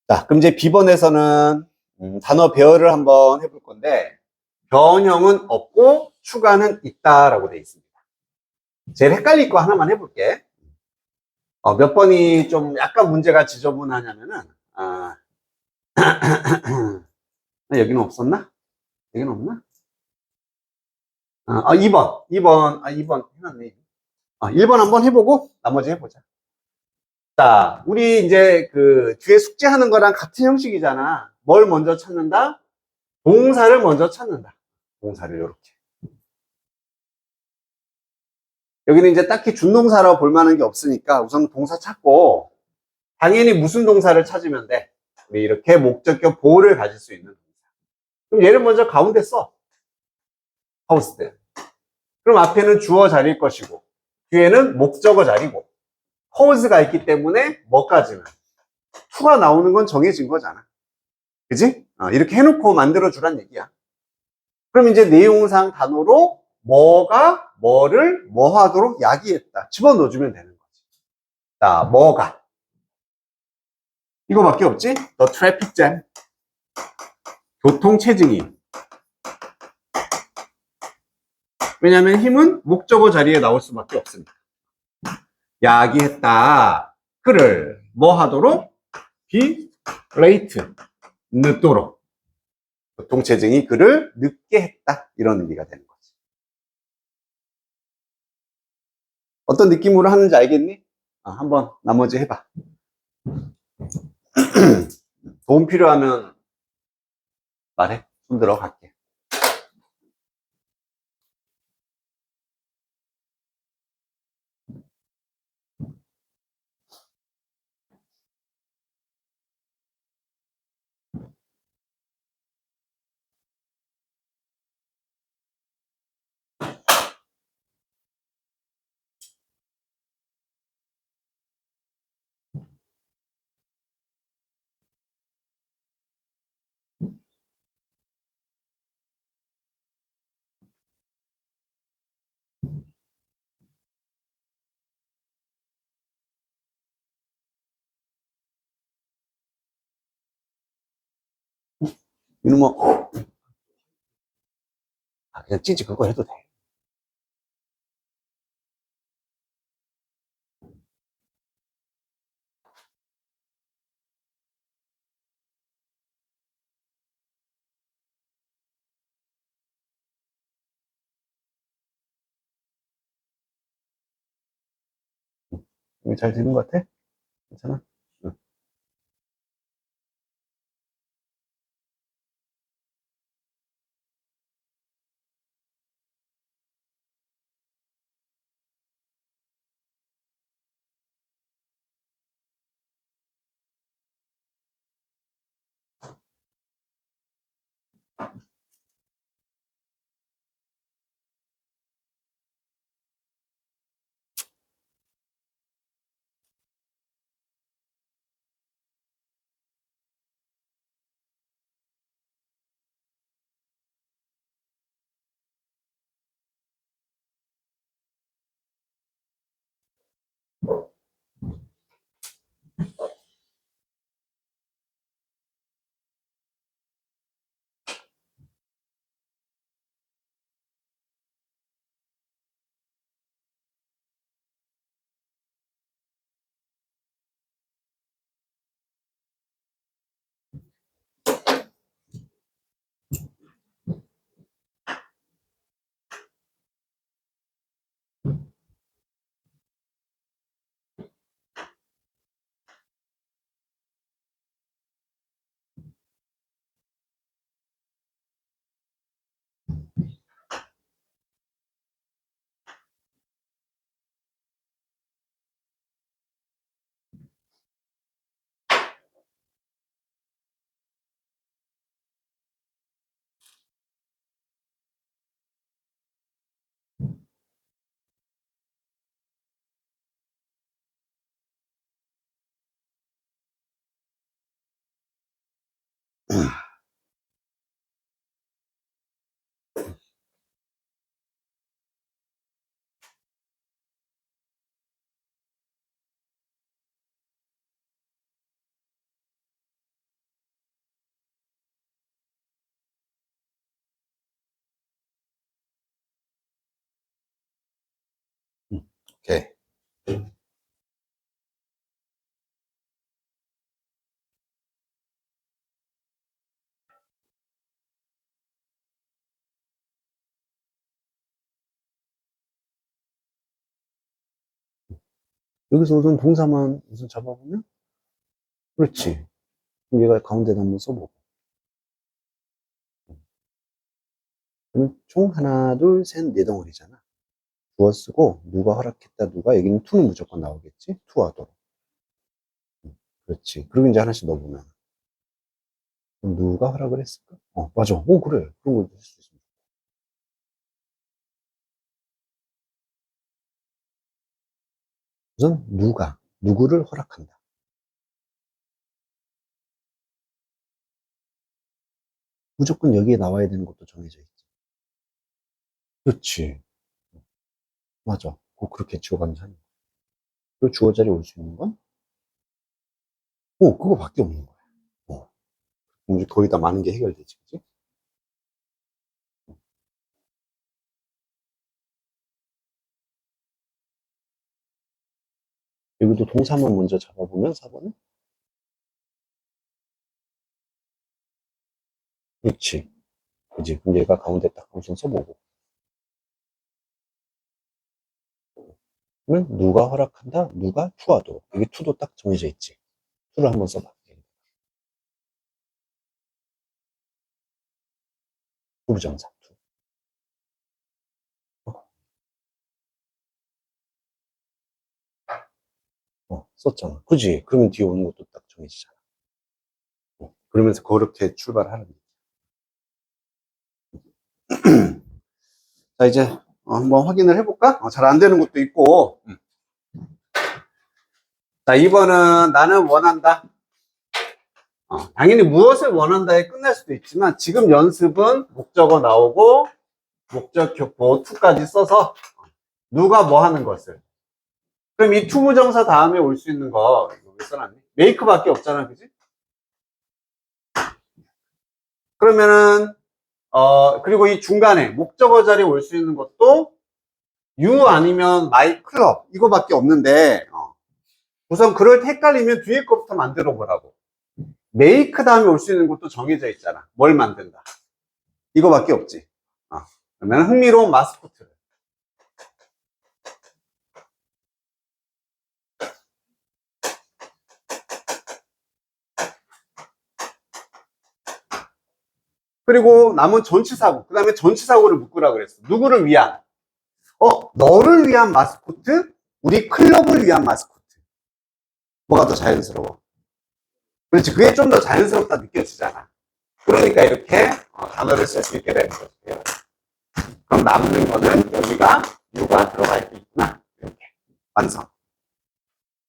자, 그럼 이제 B번에서는 단어 배열을 한번 해볼 건데, 변형은 없고 추가는 있다라고 되어 있습니다. 제일 헷갈릴 거 하나만 해볼게. 몇 번이 좀 약간 문제가 지저분하냐면은, 여기는 없었나? 여기는 없나? 2번 해놨네. 1번 한번 해보고 나머지 해보자. 자, 우리 이제 그 뒤에 숙제하는 거랑 같은 형식이잖아. 뭘 먼저 찾는다? 동사를 먼저 찾는다. 동사를 이렇게. 여기는 이제 딱히 준동사라고 볼 만한 게 없으니까 우선 동사 찾고, 당연히 무슨 동사를 찾으면 돼? 우리 이렇게 목적격 보호를 가질 수 있는 동사. 그럼 얘를 먼저 가운데 써. caused. 그럼 앞에는 주어 자리일 것이고, 뒤에는 목적어 자리고, cause가 있기 때문에 뭐까지는 to가 나오는 건 정해진 거잖아. 그지? 이렇게 해놓고 만들어주란 얘기야. 그럼 이제 내용상 단어로 뭐가 뭐를 뭐 하도록 야기했다 집어넣어주면 되는 거지. 자, 뭐가. 이거밖에 없지? The traffic jam. 교통체증이. 왜냐하면 힘은 목적어 자리에 나올 수밖에 없으니까. 야기했다. 그를 뭐 하도록? be late. 늦도록. 교통체증이 그를 늦게 했다. 이런 의미가 되는 거지. 어떤 느낌으로 하는지 알겠니? 한번 나머지 해봐. 도움 필요하면 말해. 손 들어 갈게. 이놈아, 그냥 찌지 그거 해도 돼. 이게 잘 되는 것 같아? 괜찮아? 응. 오케이. 여기서 우선 동사만 우선 잡아보면? 그렇지. 그럼 얘가 가운데다 한번 써보고. 그러면 총 하나, 둘, 셋, 네 덩어리잖아. 주어 쓰고, 누가 허락했다, 누가, 여기는 to는 무조건 나오겠지? to하도록. 그렇지. 그리고 이제 하나씩 넣어보면. 그럼 누가 허락을 했을까? 맞아. 그래. 그런 것도 할 수 있습니다. 우선, 누구를 허락한다. 무조건 여기에 나와야 되는 것도 정해져 있지. 그렇지. 맞아. 꼭 그렇게 지어가면서 하는 거야. 그리고 주어 자리에 올 수 있는 건? 그거밖에 없는 거야. 그럼 이제 거의 다 많은 게 해결되지, 그지? 여기도 동사만 먼저 잡아보면 4번은? 그렇지. 그지? 그럼 얘가 가운데 딱 우선 써보고. 그러면 누가 허락한다? 누가 투하도. 여기 투도 딱 정해져 있지. 투를 한번 써봐. 부부정사 투. 썼잖아. 그지? 그러면 뒤에 오는 것도 딱 정해지잖아. 그러면서 그렇게 출발하는 거야. 자, 이제 한번 확인을 해볼까? 잘 안 되는 것도 있고. 자, 2번은 나는 원한다. 당연히 무엇을 원한다에 끝날 수도 있지만 지금 연습은 목적어 나오고 목적격보 to까지 써서 누가 뭐 하는 것을. 그럼 이 투부정사 다음에 올 수 있는 거 이거 왜 써놨니? make밖에 없잖아, 그지? 그러면은, 그리고 이 중간에 목적어 자리에 올 수 있는 것도 you 아니면 my club 이거밖에 없는데, 우선 그럴 때 헷갈리면 뒤에 거부터 만들어 보라고. make 다음에 올 수 있는 것도 정해져 있잖아. 뭘 만든다. 이거밖에 없지. 그러면 흥미로운 마스코트를. 그리고 남은 전치사고, 그 다음에 전치사고를 묶으라 그랬어. 누구를 위한? 너를 위한 마스코트? 우리 클럽을 위한 마스코트. 뭐가 더 자연스러워? 그렇지. 그게 좀 더 자연스럽다 느껴지잖아. 그러니까 이렇게 단어를 쓸 수 있게 되는 거죠. 그럼 남는 거는 여기가 you가 들어가 있구나. 이렇게 완성.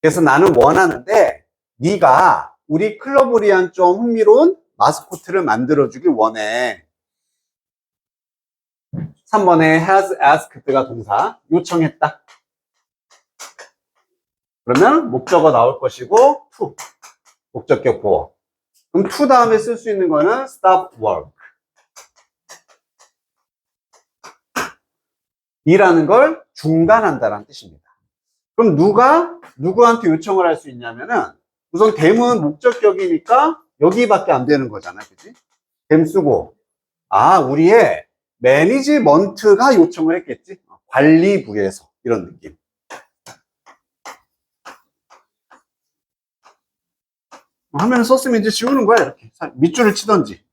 그래서 나는 원하는데 네가 우리 클럽을 위한 좀 흥미로운 마스코트를 만들어주길 원해. 3번에 has asked가 동사, 요청했다. 그러면 목적어 나올 것이고 to, 목적격 보어. 그럼 to 다음에 쓸 수 있는 거는 stop work. 이라는 걸 중단한다는 뜻입니다. 그럼 누가 누구한테 요청을 할 수 있냐면은 우선 댐은 목적격이니까 여기밖에 안 되는 거잖아, 그치? 댐 쓰고 우리의 매니지먼트가 요청을 했겠지. 관리부에서 이런 느낌. 화면을 썼으면 이제 지우는 거야, 이렇게 밑줄을 치던지.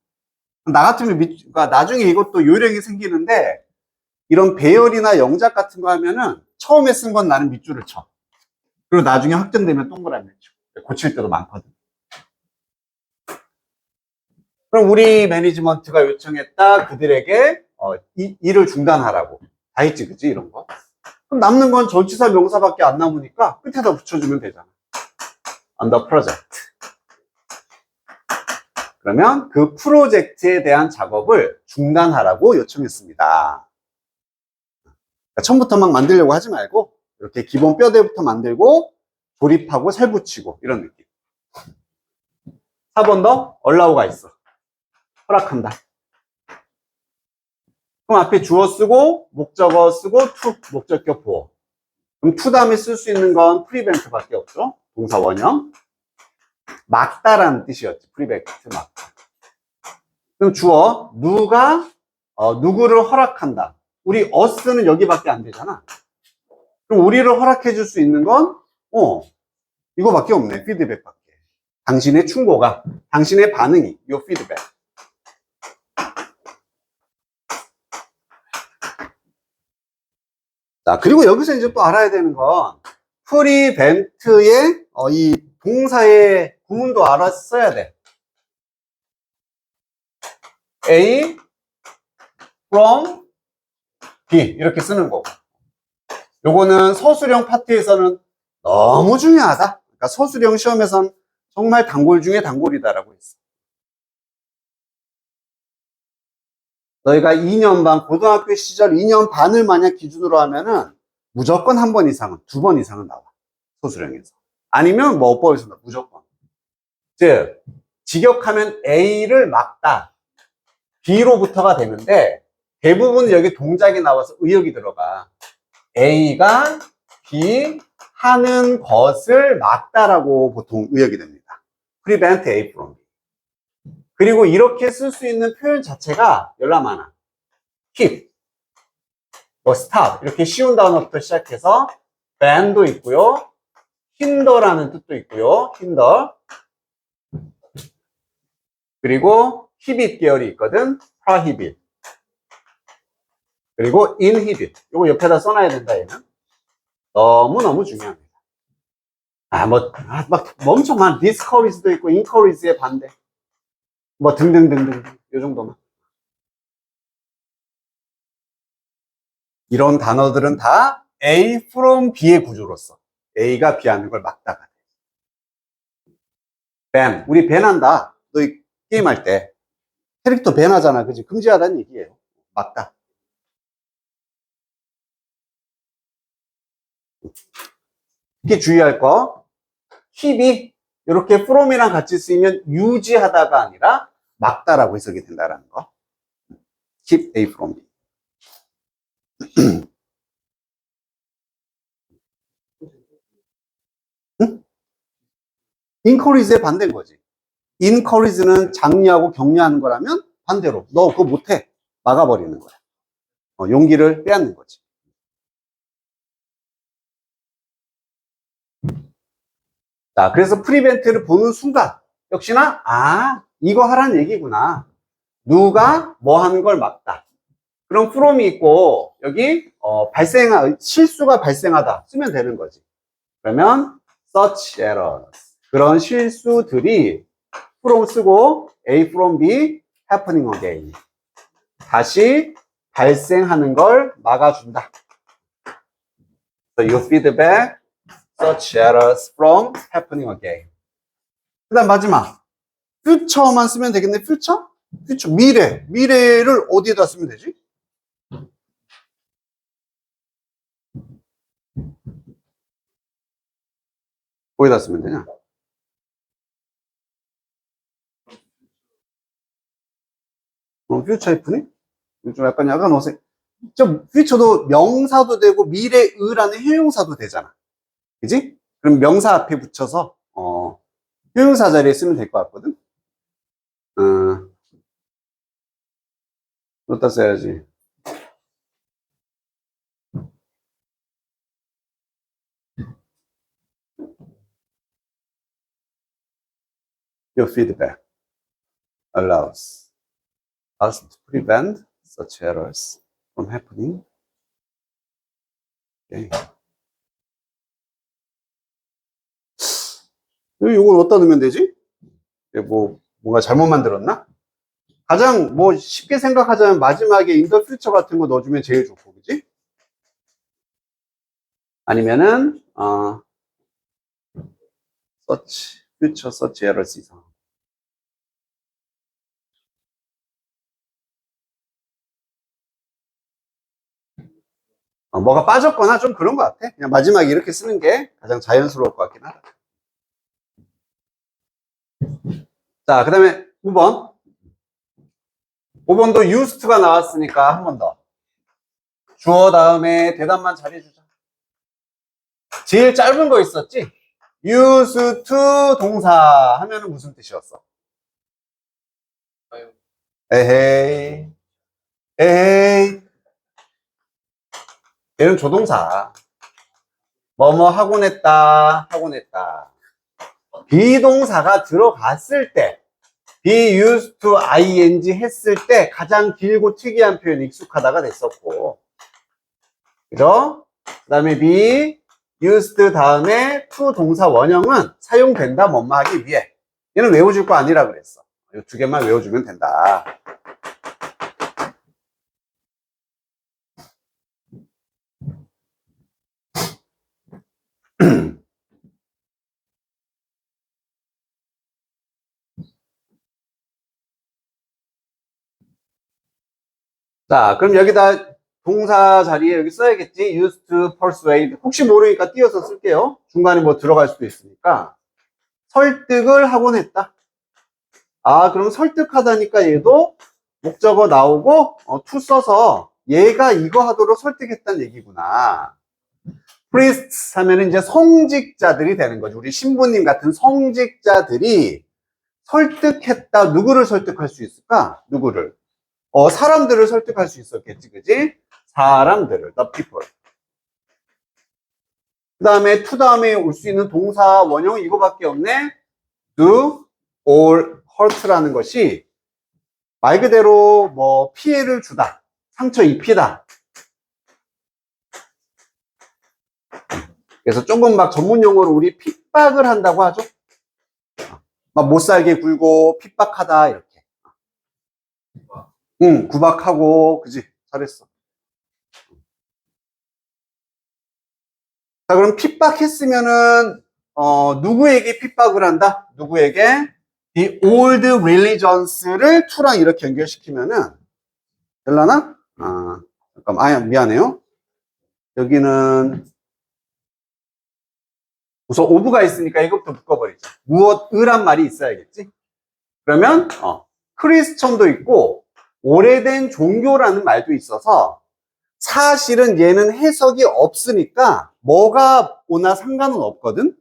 나 같으면 그러니까 나중에 이것도 요령이 생기는데 이런 배열이나 영작 같은 거 하면은 처음에 쓴 건 나는 밑줄을 쳐. 그리고 나중에 확정되면 동그라미를 쳐. 고칠 때도 많거든. 그럼 우리 매니지먼트가 요청했다. 그들에게 일을 중단하라고. 다 했지, 그치? 이런 거. 그럼 남는 건 전치사 명사밖에 안 남으니까 끝에다 붙여주면 되잖아. On the project. 그러면 그 프로젝트에 대한 작업을 중단하라고 요청했습니다. 그러니까 처음부터 막 만들려고 하지 말고 이렇게 기본 뼈대부터 만들고 조립하고 살 붙이고 이런 느낌. 4번 더 allow가 있어. 허락한다. 그럼 앞에 주어 쓰고 목적어 쓰고 to 목적격 보어. 그럼 to 다음에 쓸 수 있는 건 prevent밖에 없죠. 동사 원형. 막다라는 뜻이었지. prevent 막다. 그럼 주어 누가 누구를 허락한다. 우리 us는 여기밖에 안 되잖아. 그럼 우리를 허락해 줄 수 있는 건 이거밖에 없네. 피드백밖에. 당신의 충고가, 당신의 반응이 요 피드백. 자, 그리고 여기서 이제 또 알아야 되는 건 프리벤트의 이 동사의 구문도 알았어야 돼. A from B 이렇게 쓰는 거고. 요거는 서술형 파트에서는 너무 중요하다. 그러니까 서술형 시험에선 정말 단골 중에 단골이다라고 했어. 너희가 2년 반, 고등학교 시절 2년 반을 만약 기준으로 하면은 무조건 한 번 이상은, 2번 이상은 나와. 서술형에서. 아니면 뭐 어법에서 무조건. 즉, 직역하면 A를 막다. B로부터가 되는데 대부분 여기 동작이 나와서 의역이 들어가. A가 B 하는 것을 막다라고 보통 의역이 됩니다. prevent A from B. 그리고 이렇게 쓸 수 있는 표현 자체가 열나 많아. keep, 뭐 stop 이렇게 쉬운 단어부터 시작해서 ban도 있고요. hinder라는 뜻도 있고요. hinder. 그리고 inhibit 계열이 있거든. prohibit. 그리고 inhibit. 이거 옆에다 써놔야 된다, 얘는. 너무너무 중요합니다. 막 엄청 많아. discourage도 있고, encourage의 반대. 뭐 등등등등. 요 정도만. 이런 단어들은 다 A from B의 구조로서 A가 B 하는 걸 막다가 돼. ban. 우리 ban한다. 너 게임할 때. 캐릭터 ban하잖아. 그지? 금지하다는 얘기예요. 막다. 특히 주의할 거. keep이 이렇게 from이랑 같이 쓰이면 유지하다가 아니라 막다라고 해석이 된다라는 거. keep A from B. 응? encourage의 반대인 거지. encourage는 장려하고 격려하는 거라면 반대로 너 그거 못해. 막아버리는 거야. 용기를 빼앗는 거지. 자, 그래서 프리벤트를 보는 순간 역시나 이거 하라는 얘기구나. 누가 뭐 하는 걸 막다. 그럼 from이 있고 여기 실수가 발생하다 쓰면 되는 거지. 그러면 such errors, 그런 실수들이 from 쓰고 A from B happening again, 다시 발생하는 걸 막아준다. So you feedback such errors from happening again. 그 다음 마지막 future만 쓰면 되겠네. future? 미래를 어디에다 쓰면 되지? 어디다 쓰면 되냐? future if니? 좀 약간 어색. future도 명사도 되고 미래의라는 형용사도 되잖아. 그지? 그럼 명사 앞에 붙여서 형용사 자리에 쓰면 될 것 같거든. 어디다 써야지? Your feedback allows us to prevent such errors from happening. Okay. 이걸 어디다 넣으면 되지? 뭔가 잘못 만들었나? 가장 쉽게 생각하자면 마지막에 in the future 같은 거 넣어주면 제일 좋고, 그지? 아니면은 future such errors 이상. 뭐가 빠졌거나 좀 그런 것 같아. 그냥 마지막에 이렇게 쓰는 게 가장 자연스러울 것 같긴 하다. 자, 그 다음에 5번. 5번도 used가 나왔으니까 한 번 더. 주어 다음에 대답만 잘해주자. 제일 짧은 거 있었지? used to 동사 하면은 무슨 뜻이었어? 에헤이. 얘는 조동사. 뭐뭐 하곤 했다. 비동사가 들어갔을 때, be used to ing 했을 때 가장 길고 특이한 표현이 익숙하다가 됐었고, 그죠? 그 다음에 be used 다음에 to 동사 원형은 사용된다 뭐뭐 하기 위해. 얘는 외워줄 거 아니라 그랬어. 이 두 개만 외워주면 된다. 자, 그럼 여기다 동사 자리에 여기 써야겠지? used to persuade. 혹시 모르니까 띄어서 쓸게요. 중간에 뭐 들어갈 수도 있으니까. 설득을 하곤 했다. 그럼 설득하다니까 얘도 목적어 나오고 to 써서 얘가 이거 하도록 설득했다는 얘기구나. priests 하면은 이제 성직자들이 되는 거죠. 우리 신부님 같은 성직자들이 설득했다. 누구를 설득할 수 있을까? 누구를? 사람들을 설득할 수 있었겠지, 그지? 사람들을, the people. 그 다음에 to 다음에 올 수 있는 동사 원형 이거밖에 없네. do or hurt라는 것이 말 그대로 뭐 피해를 주다, 상처 입히다. 그래서 조금 막 전문 용어로 우리 핍박을 한다고 하죠. 막 못 살게 굴고 핍박하다 이렇게. 구박하고, 그지? 잘했어. 자, 그럼 핍박했으면은 누구에게 핍박을 한다? 누구에게? The old religions를 to랑 이렇게 연결시키면은 될라나? 잠깐만, 미안해요. 여기는 우선 of가 있으니까 이것부터 묶어버리자. 무엇을한 말이 있어야겠지? 그러면 크리스천도 있고 오래된 종교라는 말도 있어서 사실은 얘는 해석이 없으니까 뭐가 오나 상관은 없거든.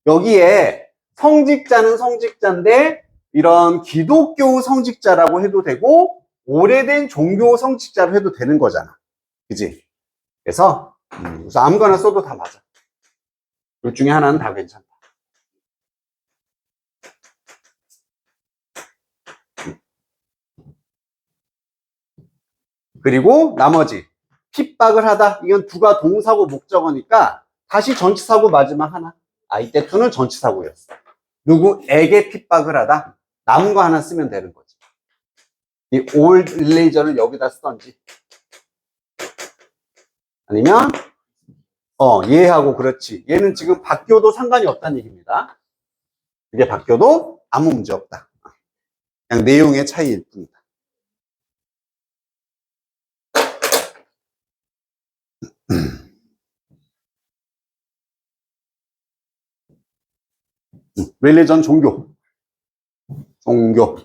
여기에 성직자는 성직자인데 이런 기독교 성직자라고 해도 되고 오래된 종교 성직자로 해도 되는 거잖아. 그지? 그래서 아무거나 써도 다 맞아. 둘 중에 하나는 다 괜찮다. 그리고 나머지 핍박을 하다. 이건 두가 동사고 목적어니까 다시 전치사고 마지막 하나. 이때 투는 전치사고였어. 누구에게 핍박을 하다. 남은 거 하나 쓰면 되는 거지. 이 old religion을 여기다 쓰던지 아니면 얘하고 그렇지. 얘는 지금 바뀌어도 상관이 없다는 얘기입니다. 이게 바뀌어도 아무 문제 없다. 그냥 내용의 차이일 뿐이다. 릴리전 종교. 종교.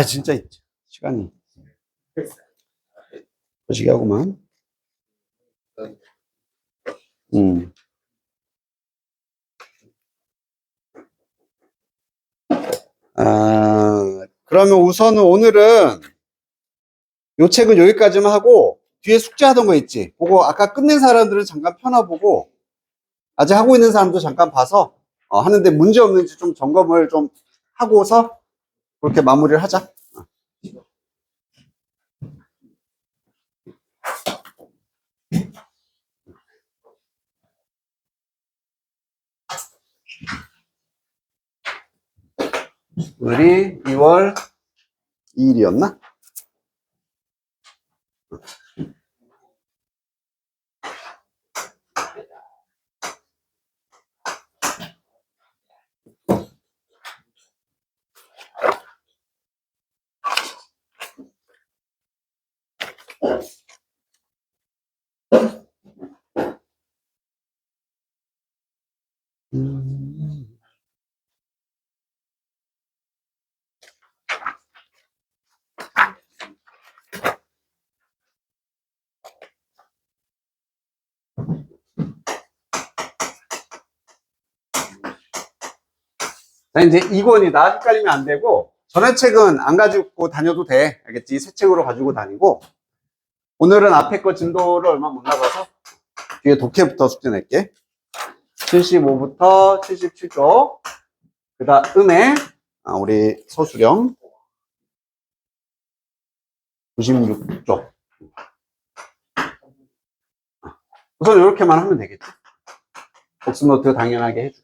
진짜 시간이 거시기 하구만. 그러면 우선은 오늘은 요 책은 여기까지만 하고 뒤에 숙제하던 거 있지? 그거 아까 끝낸 사람들은 잠깐 펴놔보고 아직 하고 있는 사람도 잠깐 봐서 하는데 문제 없는지 좀 점검을 좀 하고서 그렇게 마무리를 하자. 오늘이 2월 2일이었나? 자, 이제 2권이다. 헷갈리면 안 되고, 전화책은 안 가지고 다녀도 돼. 알겠지? 새 책으로 가지고 다니고, 오늘은 앞에 거 진도를 얼마 못 나가서, 뒤에 독해부터 숙제 낼게. 75부터 77쪽. 그 다음에, 우리 서술형. 96쪽. 우선 이렇게만 하면 되겠지. 복습노트 당연하게 해줘.